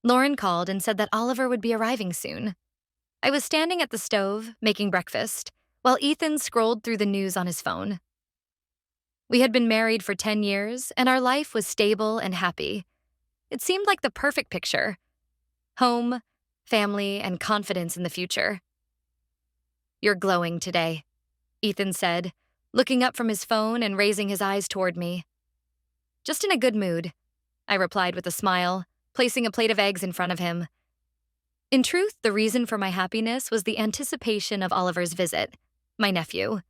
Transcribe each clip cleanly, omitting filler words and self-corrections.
Lauren called and said that Oliver would be arriving soon. I was standing at the stove, making breakfast, while Ethan scrolled through the news on his phone. We had been married for 10 years, and our life was stable and happy. It seemed like the perfect picture: home, family, and confidence in the future. "You're glowing today," Ethan said, looking up from his phone and raising his eyes toward me. "Just in a good mood," I replied with a smile, placing a plate of eggs in front of him. In truth, the reason for my happiness was the anticipation of Oliver's visit, my nephew.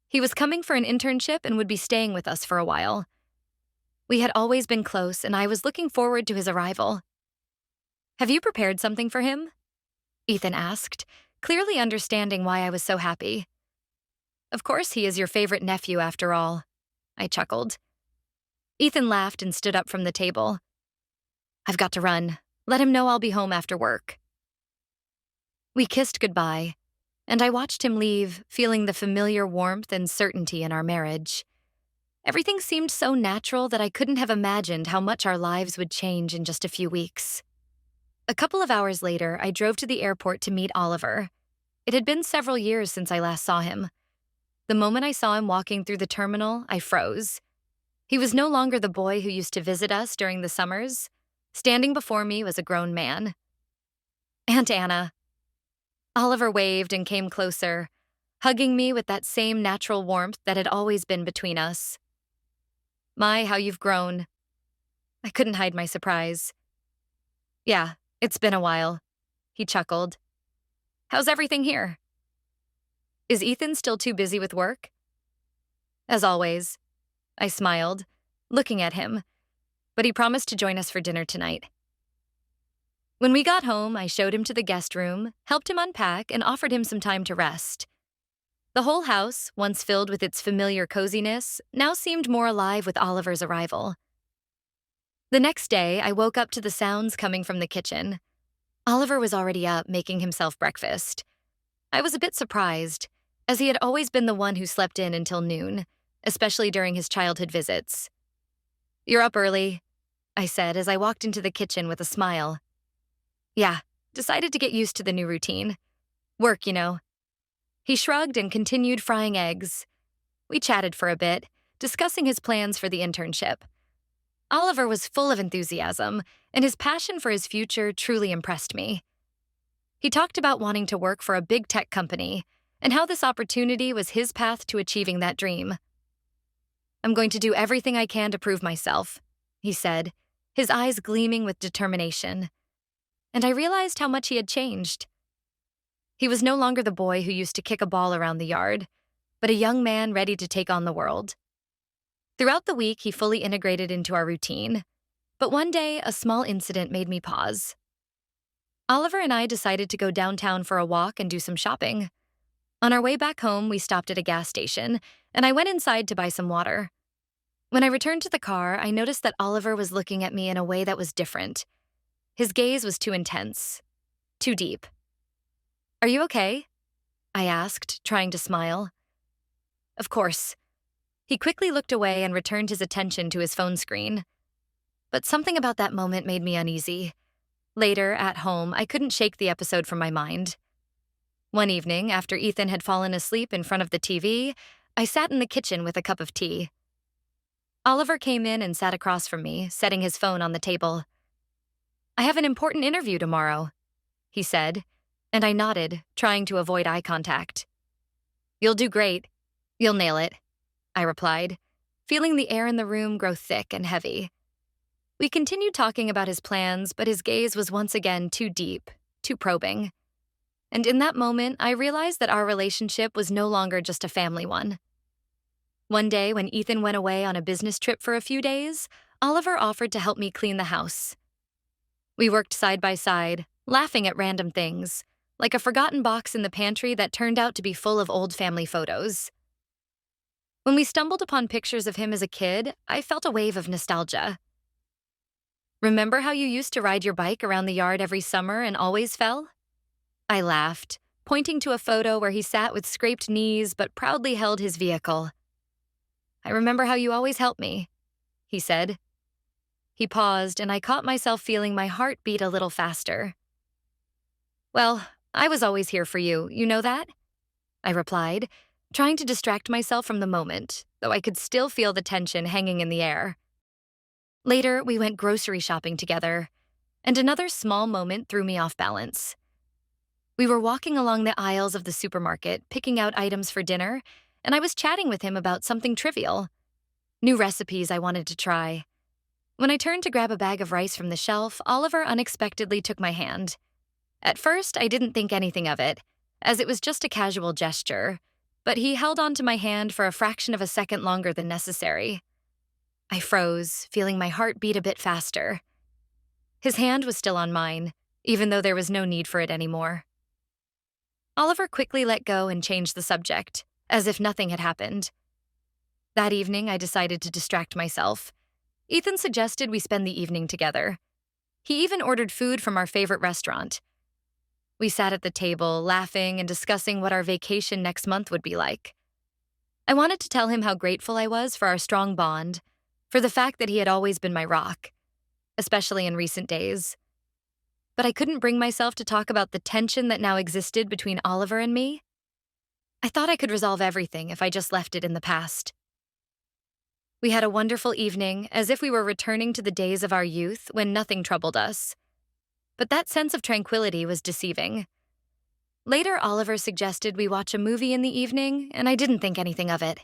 He was coming for an internship and would be staying with us for a while. We had always been close, and I was looking forward to his arrival. "Have you prepared something for him?" Ethan asked, clearly understanding why I was so happy. "Of course he is your favorite nephew after all," I chuckled. Ethan laughed and stood up from the table. "I've got to run. Let him know I'll be home after work." We kissed goodbye, and I watched him leave, feeling the familiar warmth and certainty in our marriage. Everything seemed so natural that I couldn't have imagined how much our lives would change in just a few weeks. A couple of hours later, I drove to the airport to meet Oliver. It had been several years since I last saw him. The moment I saw him walking through the terminal, I froze. He was no longer the boy who used to visit us during the summers. Standing before me was a grown man. "Aunt Anna." Oliver waved and came closer, hugging me with that same natural warmth that had always been between us. "My, how you've grown." I couldn't hide my surprise. "Yeah, it's been a while," he chuckled. "How's everything here?" "Is Ethan still too busy with work?" "As always," I smiled, looking at him, but he promised to join us for dinner tonight. When we got home, I showed him to the guest room, helped him unpack, and offered him some time to rest. The whole house, once filled with its familiar coziness, now seemed more alive with Oliver's arrival. The next day, I woke up to the sounds coming from the kitchen. Oliver was already up, making himself breakfast. I was a bit surprised, as he had always been the one who slept in until noon, especially during his childhood visits. "You're up early," I said as I walked into the kitchen with a smile. "Yeah, decided to get used to the new routine. Work, you know." He shrugged and continued frying eggs. We chatted for a bit, discussing his plans for the internship. Oliver was full of enthusiasm, and his passion for his future truly impressed me. He talked about wanting to work for a big tech company, and how this opportunity was his path to achieving that dream. "I'm going to do everything I can to prove myself," he said, his eyes gleaming with determination. And I realized how much he had changed. He was no longer the boy who used to kick a ball around the yard, but a young man ready to take on the world. Throughout the week, he fully integrated into our routine, but one day, a small incident made me pause. Oliver and I decided to go downtown for a walk and do some shopping. On our way back home, we stopped at a gas station, and I went inside to buy some water. When I returned to the car, I noticed that Oliver was looking at me in a way that was different. His gaze was too intense, too deep. "Are you okay?" I asked, trying to smile. "Of course." He quickly looked away and returned his attention to his phone screen. But something about that moment made me uneasy. Later, at home, I couldn't shake the episode from my mind. One evening, after Ethan had fallen asleep in front of the TV, I sat in the kitchen with a cup of tea. Oliver came in and sat across from me, setting his phone on the table. "I have an important interview tomorrow," he said, and I nodded, trying to avoid eye contact. "You'll do great. You'll nail it," I replied, feeling the air in the room grow thick and heavy. We continued talking about his plans, but his gaze was once again too deep, too probing. And in that moment, I realized that our relationship was no longer just a family one. One day, when Ethan went away on a business trip for a few days, Oliver offered to help me clean the house. We worked side by side, laughing at random things, like a forgotten box in the pantry that turned out to be full of old family photos. When we stumbled upon pictures of him as a kid, I felt a wave of nostalgia. "Remember how you used to ride your bike around the yard every summer and always fell?" I laughed, pointing to a photo where he sat with scraped knees but proudly held his vehicle. "I remember how you always helped me," he said. He paused, and I caught myself feeling my heart beat a little faster. Well, I was always here for you, you know that? I replied, trying to distract myself from the moment, though I could still feel the tension hanging in the air. Later, we went grocery shopping together, and another small moment threw me off balance. We were walking along the aisles of the supermarket, picking out items for dinner, and I was chatting with him about something trivial, new recipes I wanted to try. When I turned to grab a bag of rice from the shelf, Oliver unexpectedly took my hand. At first, I didn't think anything of it, as it was just a casual gesture, but he held onto my hand for a fraction of a second longer than necessary. I froze, feeling my heart beat a bit faster. His hand was still on mine, even though there was no need for it anymore. Oliver quickly let go and changed the subject, as if nothing had happened. That evening, I decided to distract myself. Ethan suggested we spend the evening together. He even ordered food from our favorite restaurant. We sat at the table, laughing and discussing what our vacation next month would be like. I wanted to tell him how grateful I was for our strong bond, for the fact that he had always been my rock, especially in recent days. But I couldn't bring myself to talk about the tension that now existed between Oliver and me. I thought I could resolve everything if I just left it in the past. We had a wonderful evening, as if we were returning to the days of our youth when nothing troubled us. But that sense of tranquility was deceiving. Later, Oliver suggested we watch a movie in the evening, and I didn't think anything of it.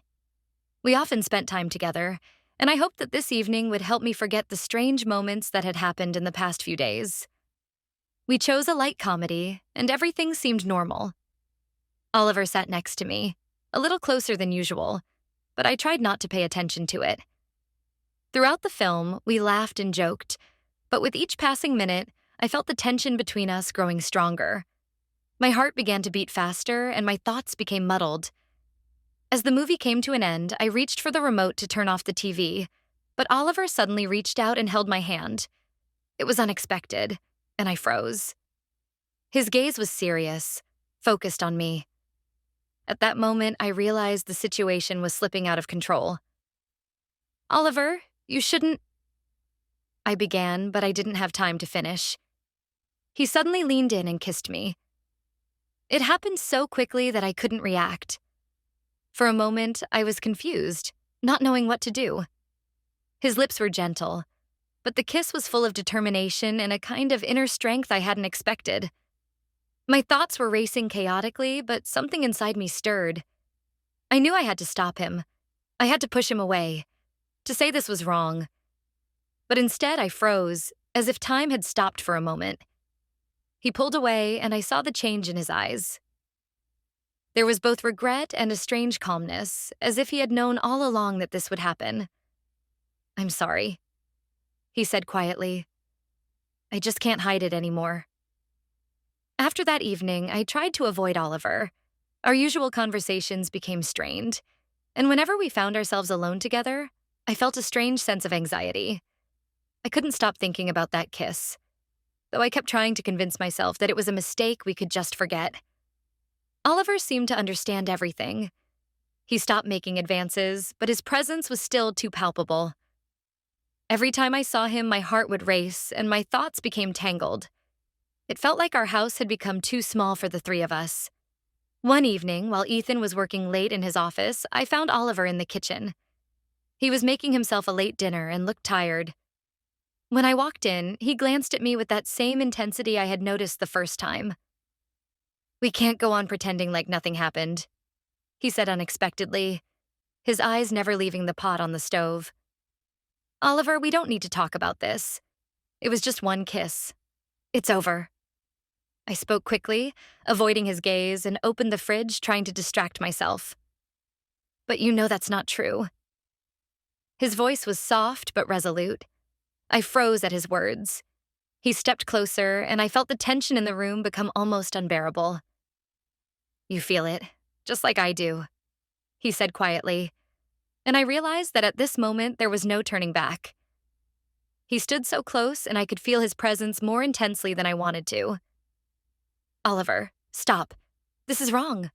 We often spent time together, and I hoped that this evening would help me forget the strange moments that had happened in the past few days. We chose a light comedy, and everything seemed normal. Oliver sat next to me, a little closer than usual, but I tried not to pay attention to it. Throughout the film, we laughed and joked, but with each passing minute, I felt the tension between us growing stronger. My heart began to beat faster, and my thoughts became muddled. As the movie came to an end, I reached for the remote to turn off the TV, but Oliver suddenly reached out and held my hand. It was unexpected, and I froze. His gaze was serious, focused on me. At that moment, I realized the situation was slipping out of control. "Oliver, you shouldn't—" I began, but I didn't have time to finish. He suddenly leaned in and kissed me. It happened so quickly that I couldn't react. For a moment, I was confused, not knowing what to do. His lips were gentle, but the kiss was full of determination and a kind of inner strength I hadn't expected. My thoughts were racing chaotically, but something inside me stirred. I knew I had to stop him. I had to push him away, to say this was wrong. But instead, I froze, as if time had stopped for a moment. He pulled away, and I saw the change in his eyes. There was both regret and a strange calmness, as if he had known all along that this would happen. "I'm sorry," he said quietly. "I just can't hide it anymore." After that evening, I tried to avoid Oliver. Our usual conversations became strained, and whenever we found ourselves alone together, I felt a strange sense of anxiety. I couldn't stop thinking about that kiss, though I kept trying to convince myself that it was a mistake we could just forget. Oliver seemed to understand everything. He stopped making advances, but his presence was still too palpable. Every time I saw him, my heart would race, and my thoughts became tangled. It felt like our house had become too small for the three of us. One evening, while Ethan was working late in his office, I found Oliver in the kitchen. He was making himself a late dinner and looked tired. When I walked in, he glanced at me with that same intensity I had noticed the first time. "We can't go on pretending like nothing happened," he said unexpectedly, his eyes never leaving the pot on the stove. "Oliver, we don't need to talk about this. It was just one kiss. It's over." I spoke quickly, avoiding his gaze, and opened the fridge, trying to distract myself. "But you know that's not true." His voice was soft but resolute. I froze at his words. He stepped closer, and I felt the tension in the room become almost unbearable. "You feel it, just like I do," he said quietly, and I realized that at this moment there was no turning back. He stood so close, and I could feel his presence more intensely than I wanted to. "Oliver, stop. This is wrong."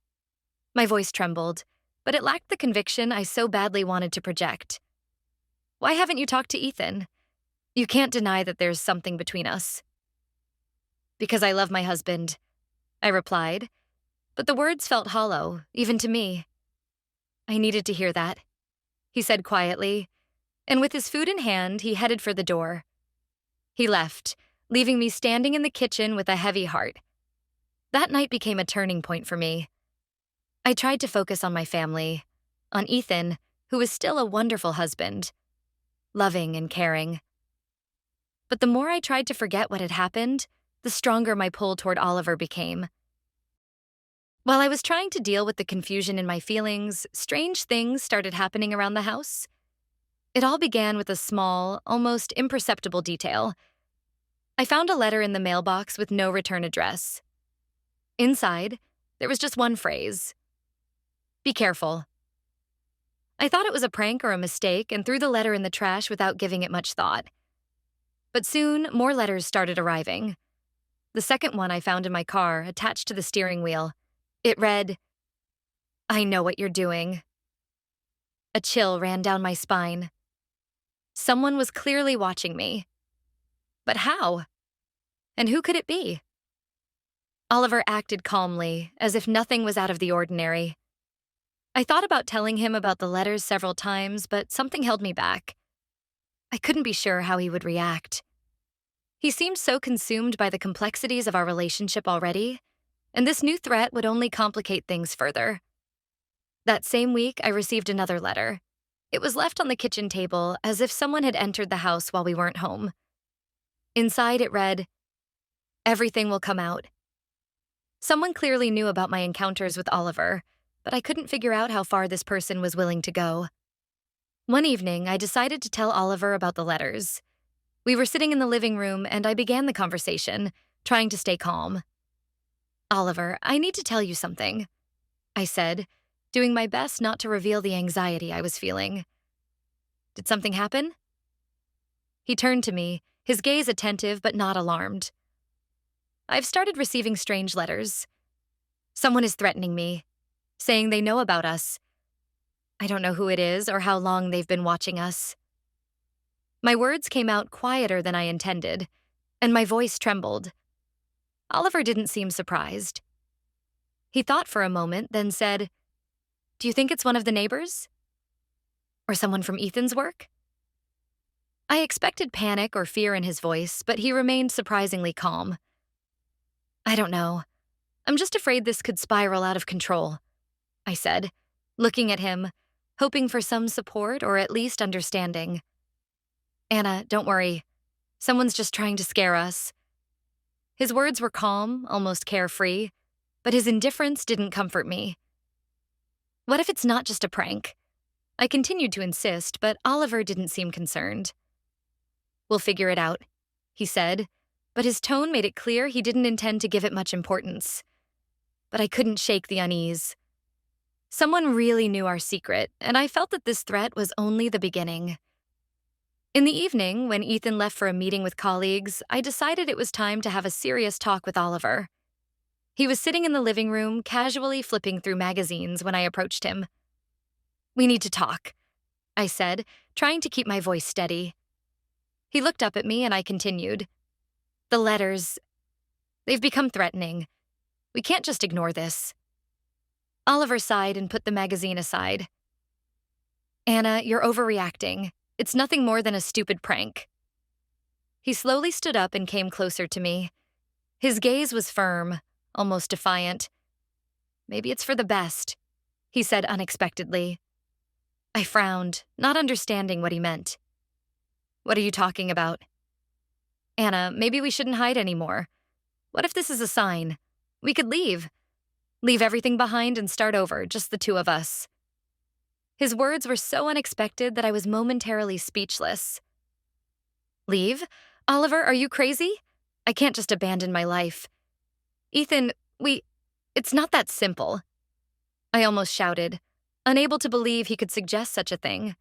My voice trembled, but it lacked the conviction I so badly wanted to project. "Why haven't you talked to Ethan? You can't deny that there's something between us. Because I love my husband, I replied, but the words felt hollow, even to me. I needed to hear that, he said quietly, and with his food in hand, he headed for the door. He left, leaving me standing in the kitchen with a heavy heart. That night became a turning point for me. I tried to focus on my family, on Ethan, who was still a wonderful husband, loving and caring. But the more I tried to forget what had happened, the stronger my pull toward Oliver became. While I was trying to deal with the confusion in my feelings, strange things started happening around the house. It all began with a small, almost imperceptible detail. I found a letter in the mailbox with no return address. Inside, there was just one phrase: "Be careful." I thought it was a prank or a mistake and threw the letter in the trash without giving it much thought. But soon, more letters started arriving. The second one I found in my car, attached to the steering wheel. It read, "I know what you're doing." A chill ran down my spine. Someone was clearly watching me. But how? And who could it be? Oliver acted calmly, as if nothing was out of the ordinary. I thought about telling him about the letters several times, but something held me back. I couldn't be sure how he would react. He seemed so consumed by the complexities of our relationship already, and this new threat would only complicate things further. That same week, I received another letter. It was left on the kitchen table as if someone had entered the house while we weren't home. Inside, it read, "Everything will come out." Someone clearly knew about my encounters with Oliver, but I couldn't figure out how far this person was willing to go. One evening, I decided to tell Oliver about the letters. We were sitting in the living room, and I began the conversation, trying to stay calm. "Oliver, I need to tell you something," I said, doing my best not to reveal the anxiety I was feeling. "Did something happen?" He turned to me, his gaze attentive but not alarmed. "I've started receiving strange letters. Someone is threatening me, saying they know about us. I don't know who it is or how long they've been watching us." My words came out quieter than I intended, and my voice trembled. Oliver didn't seem surprised. He thought for a moment, then said, "Do you think it's one of the neighbors? Or someone from Ethan's work?" I expected panic or fear in his voice, but he remained surprisingly calm. "I don't know. I'm just afraid this could spiral out of control," I said, looking at him, hoping for some support or at least understanding. "Anna, don't worry. Someone's just trying to scare us." His words were calm, almost carefree, but his indifference didn't comfort me. "What if it's not just a prank?" I continued to insist, but Oliver didn't seem concerned. "We'll figure it out," he said, but his tone made it clear he didn't intend to give it much importance. But I couldn't shake the unease. Someone really knew our secret, and I felt that this threat was only the beginning. In the evening, when Ethan left for a meeting with colleagues, I decided it was time to have a serious talk with Oliver. He was sitting in the living room, casually flipping through magazines when I approached him. "We need to talk," I said, trying to keep my voice steady. He looked up at me and I continued. "The letters, they've become threatening. We can't just ignore this." Oliver sighed and put the magazine aside. "Anna, you're overreacting. It's nothing more than a stupid prank." He slowly stood up and came closer to me. His gaze was firm, almost defiant. "Maybe it's for the best," he said unexpectedly. I frowned, not understanding what he meant. "What are you talking about?" "Anna, maybe we shouldn't hide anymore. What if this is a sign? We could leave. Leave everything behind and start over, just the two of us." His words were so unexpected that I was momentarily speechless. "Leave? Oliver, are you crazy? I can't just abandon my life. Ethan, it's not that simple." I almost shouted, unable to believe he could suggest such a thing.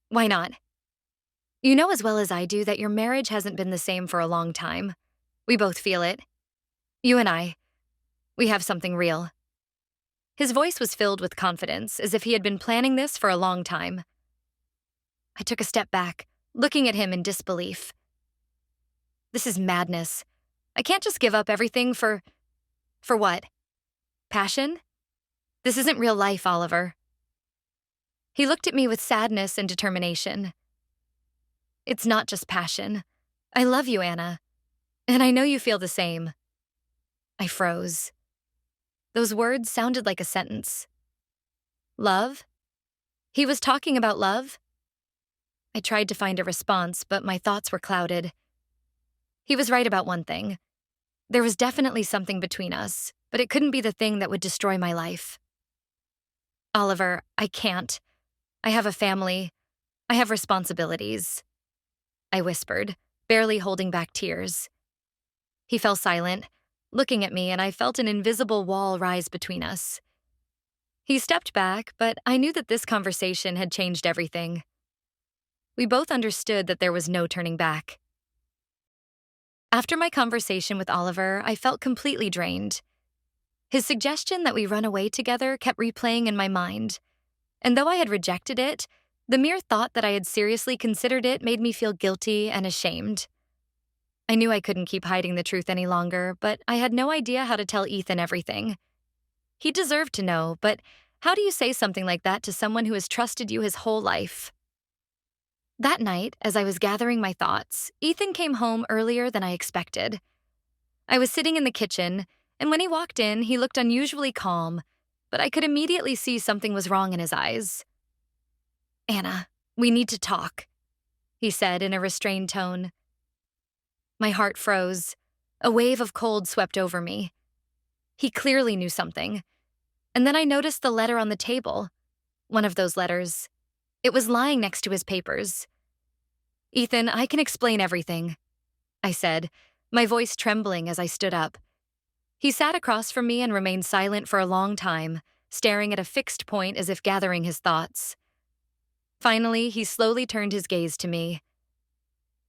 "Why not?" "You know as well as I do that your marriage hasn't been the same for a long time. We both feel it. You and we have something real." His voice was filled with confidence, as if he had been planning this for a long time. I took a step back, looking at him in disbelief. This is madness. I can't just give up everything for what? Passion? This isn't real life, Oliver. He looked at me with sadness and determination. It's not just passion. I love you, Anna. And I know you feel the same. I froze. Those words sounded like a sentence. Love? He was talking about love? I tried to find a response, but my thoughts were clouded. He was right about one thing. There was definitely something between us, but it couldn't be the thing that would destroy my life. Oliver, I can't. I have a family. I have responsibilities. I whispered, barely holding back tears. He fell silent, looking at me, and I felt an invisible wall rise between us. He stepped back, but I knew that this conversation had changed everything. We both understood that there was no turning back. After my conversation with Oliver, I felt completely drained. His suggestion that we run away together kept replaying in my mind, and though I had rejected it, the mere thought that I had seriously considered it made me feel guilty and ashamed. I knew I couldn't keep hiding the truth any longer, but I had no idea how to tell Ethan everything. He deserved to know, but how do you say something like that to someone who has trusted you his whole life? That night, as I was gathering my thoughts, Ethan came home earlier than I expected. I was sitting in the kitchen, and when he walked in, he looked unusually calm, but I could immediately see something was wrong in his eyes. Anna, we need to talk, he said in a restrained tone. My heart froze. A wave of cold swept over me. He clearly knew something. And then I noticed the letter on the table. One of those letters. It was lying next to his papers. Ethan, I can explain everything, I said, my voice trembling as I stood up. He sat across from me and remained silent for a long time, staring at a fixed point as if gathering his thoughts. Finally, he slowly turned his gaze to me.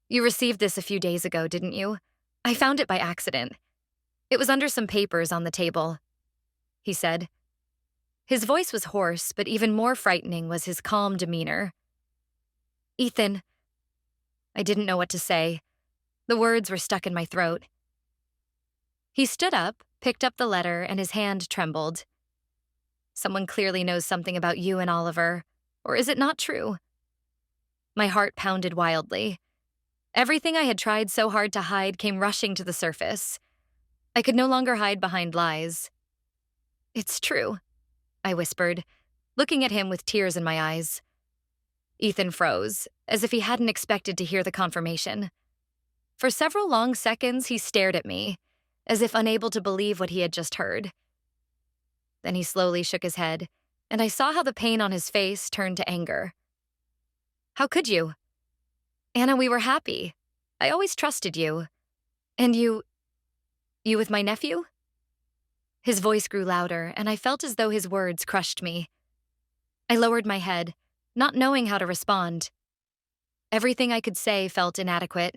You received this a few days ago, didn't you? I found it by accident. It was under some papers on the table, he said. His voice was hoarse, but even more frightening was his calm demeanor. Ethan. I didn't know what to say. The words were stuck in my throat. He stood up, picked up the letter, and his hand trembled. Someone clearly knows something about you and Oliver, or is it not true? My heart pounded wildly. Everything I had tried so hard to hide came rushing to the surface. I could no longer hide behind lies. It's true, I whispered, looking at him with tears in my eyes. Ethan froze, as if he hadn't expected to hear the confirmation. For several long seconds, he stared at me, as if unable to believe what he had just heard. Then he slowly shook his head, and I saw how the pain on his face turned to anger. How could you? Anna, we were happy. I always trusted you. And you with my nephew? His voice grew louder, and I felt as though his words crushed me. I lowered my head, not knowing how to respond. Everything I could say felt inadequate.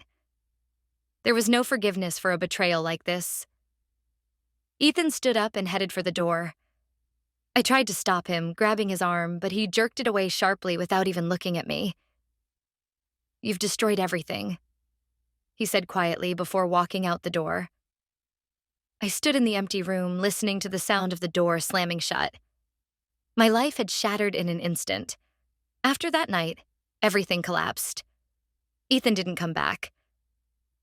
There was no forgiveness for a betrayal like this. Ethan stood up and headed for the door. I tried to stop him, grabbing his arm, but he jerked it away sharply without even looking at me. You've destroyed everything, he said quietly before walking out the door. I stood in the empty room, listening to the sound of the door slamming shut. My life had shattered in an instant. After that night, everything collapsed. Ethan didn't come back.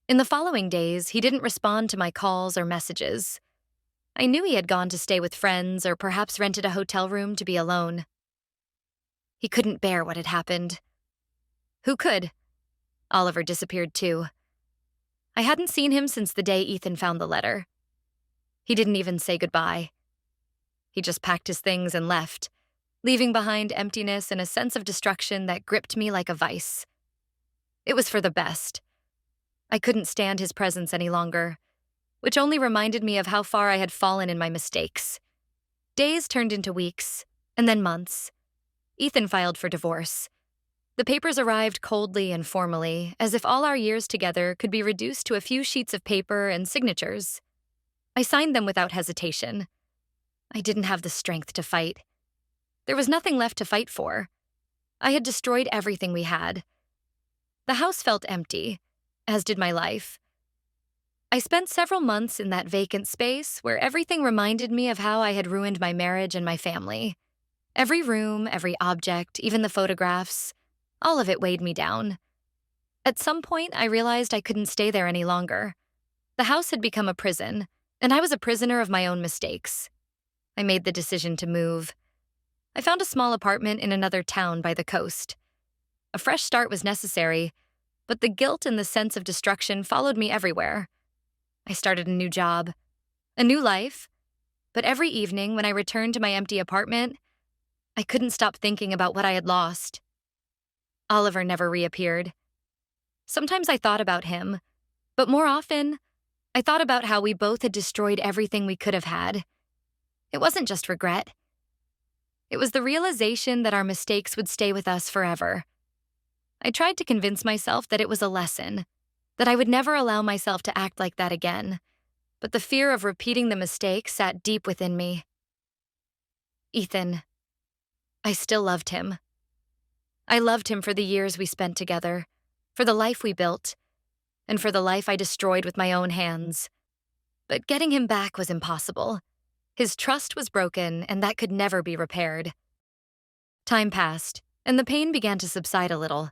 In the following days, he didn't respond to my calls or messages. I knew he had gone to stay with friends or perhaps rented a hotel room to be alone. He couldn't bear what had happened. Who could? Oliver disappeared too. I hadn't seen him since the day Ethan found the letter. He didn't even say goodbye. He just packed his things and left, leaving behind emptiness and a sense of destruction that gripped me like a vice. It was for the best. I couldn't stand his presence any longer, which only reminded me of how far I had fallen in my mistakes. Days turned into weeks, and then months. Ethan filed for divorce. The papers arrived coldly and formally, as if all our years together could be reduced to a few sheets of paper and signatures. I signed them without hesitation. I didn't have the strength to fight. There was nothing left to fight for. I had destroyed everything we had. The house felt empty, as did my life. I spent several months in that vacant space where everything reminded me of how I had ruined my marriage and my family. Every room, every object, even the photographs, all of it weighed me down. At some point, I realized I couldn't stay there any longer. The house had become a prison, and I was a prisoner of my own mistakes. I made the decision to move. I found a small apartment in another town by the coast. A fresh start was necessary, but the guilt and the sense of destruction followed me everywhere. I started a new job, a new life, but every evening when I returned to my empty apartment, I couldn't stop thinking about what I had lost. Oliver never reappeared. Sometimes I thought about him, but more often, I thought about how we both had destroyed everything we could have had. It wasn't just regret. It was the realization that our mistakes would stay with us forever. I tried to convince myself that it was a lesson, that I would never allow myself to act like that again, but the fear of repeating the mistake sat deep within me. Ethan. I still loved him. I loved him for the years we spent together, for the life we built, and for the life I destroyed with my own hands. But getting him back was impossible. His trust was broken, and that could never be repaired. Time passed, and the pain began to subside a little.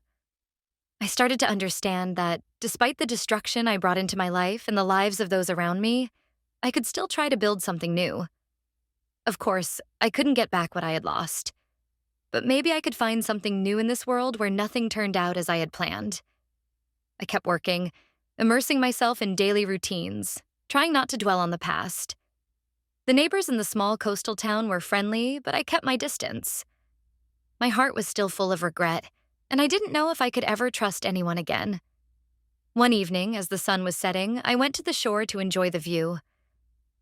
I started to understand that, despite the destruction I brought into my life and the lives of those around me, I could still try to build something new. Of course, I couldn't get back what I had lost. But maybe I could find something new in this world where nothing turned out as I had planned. I kept working, immersing myself in daily routines, trying not to dwell on the past. The neighbors in the small coastal town were friendly, but I kept my distance. My heart was still full of regret, and I didn't know if I could ever trust anyone again. One evening, as the sun was setting, I went to the shore to enjoy the view.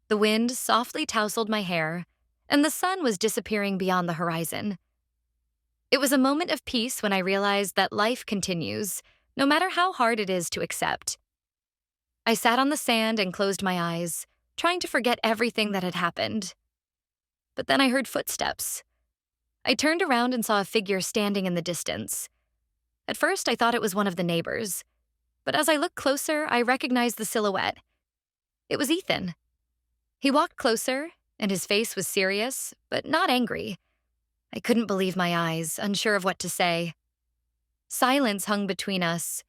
The wind softly tousled my hair, and the sun was disappearing beyond the horizon. It was a moment of peace when I realized that life continues, no matter how hard it is to accept. I sat on the sand and closed my eyes, trying to forget everything that had happened. But then I heard footsteps. I turned around and saw a figure standing in the distance. At first, I thought it was one of the neighbors, but as I looked closer, I recognized the silhouette. It was Ethan. He walked closer, and his face was serious, but not angry. I couldn't believe my eyes, unsure of what to say. Silence hung between us,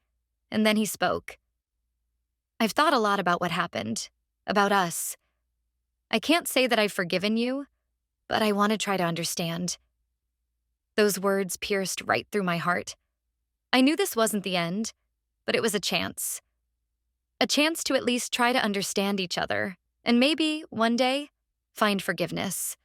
and then he spoke. I've thought a lot about what happened, about us. I can't say that I've forgiven you, but I want to try to understand. Those words pierced right through my heart. I knew this wasn't the end, but it was a chance. A chance to at least try to understand each other, and maybe, one day, find forgiveness.